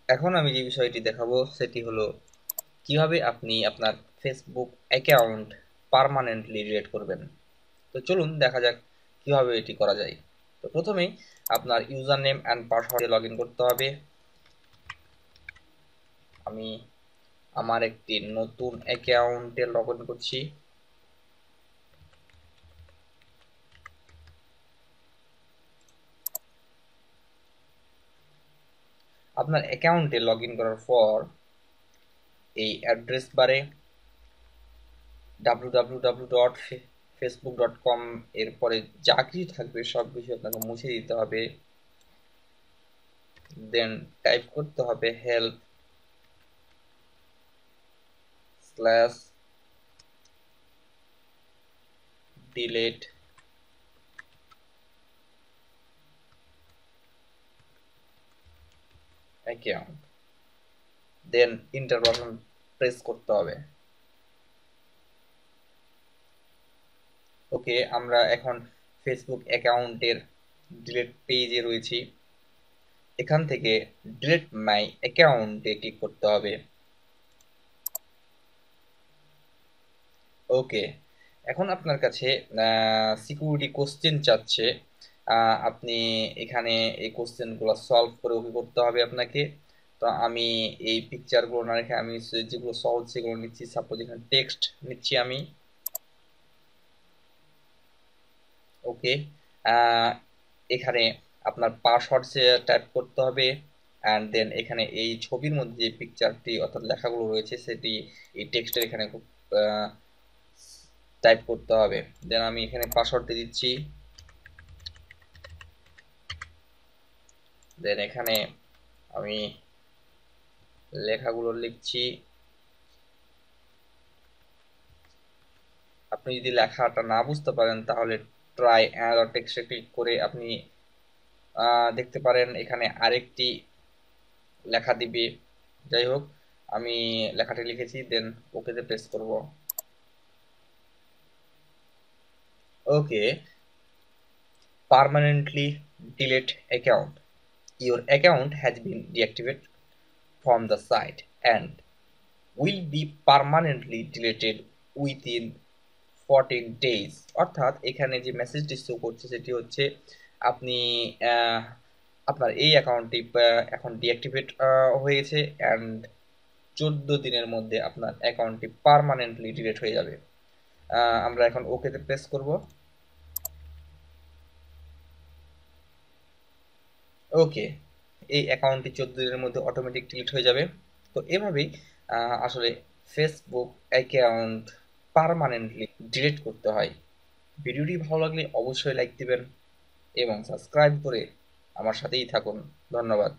এখন আমি যে বিষয়টি দেখাবো সেটি হলো কিভাবে আপনি আপনার ফেসবুক অ্যাকাউন্ট পার্মানেন্টলি ডিলিট করবেন। তো চলুন দেখা যাক কিভাবে এটি করা যায়। তো প্রথমেই আপনার ইউজার নেম অ্যান্ড পাসওয়ার্ডে লগ ইন করতে হবে। আমি আমার একটি নতুন অ্যাকাউন্টে লগ ইন করছি। আপনার অ্যাকাউন্টে লগ ইন করার পর এই অ্যাড্রেস বারে www.facebook.com এরপরে যা কিছু থাকবে সব কিছু আপনাকে মুছে দিতে হবে। দেন টাইপ করতে হবে হেল্প স্ল্যাশ ডিলেট অ্যাকাউন্ট, দেন ইন্টার বাটন প্রেস করতে হবে। ওকে, আমরা এখন ফেসবুক অ্যাকাউন্টের ডিলেট পেজে রয়েছি। এখান থেকে ডিলেট মাই অ্যাকাউন্টে ক্লিক করতে হবে। ওকে, এখন আপনার কাছে সিকিউরিটি কোশ্চেন চাচ্ছে। আপনি এখানে এই কোশ্চেনগুলো সলভ করে ওকে করতে হবে আপনাকে। তো আমি এই পিকচারগুলো না রেখে আমি যেগুলো সহজ সেগুলো নিচ্ছি। সাপোজ এখানে টেক্সট নিচ্ছি আমি। ওকে, এখানে আপনার পাসওয়ার্ড টাইপ করতে হবে অ্যান্ড দেন এখানে এই ছবির মধ্যে যে পিকচারটি অর্থাৎ লেখাগুলো রয়েছে সেটি এই টেক্সটের এখানে খুব টাইপ করতে হবে। দেন আমি এখানে পাসওয়ার্ড দিয়ে দিচ্ছি। দেন এখানে আমি লেখাগুলো লিখছি। আপনি যদি লেখাটা না বুঝতে পারেন তাহলে ট্রাই অ্যানাদার টেক্সটে ক্লিক করে আপনি দেখতে পারেন এখানে আরেকটি লেখা দিবে। যাই হোক, আমি লেখাটি লিখেছি, দেন ওকেতে প্রেস করব। ওকে, permanently delete account. Your account has been deactivated from the site and will be permanently deleted within 14 days। অর্থাৎ এখানে যে মেসেজটি শো করছে সেটি হচ্ছে আপনি আপনার এই অ্যাকাউন্টটি এখন ডিঅ্যাক্টিভেট হয়ে গেছে অ্যান্ড 14 দিনের মধ্যে আপনার অ্যাকাউন্টটি পার্মানেন্টলি ডিলিট হয়ে যাবে। আমরা এখন ওকেতে প্রেস করব। ওকে, এই অ্যাকাউন্টটি 14 দিনের মধ্যে অটোমেটিক ডিলিট হয়ে যাবে। তো এভাবেই আসলে ফেসবুক অ্যাকাউন্ট পার্মানেন্টলি ডিলিট করতে হয়। ভিডিওটি ভালো লাগলে অবশ্যই লাইক দিবেন এবং সাবস্ক্রাইব করে আমার সাথেই থাকুন। ধন্যবাদ।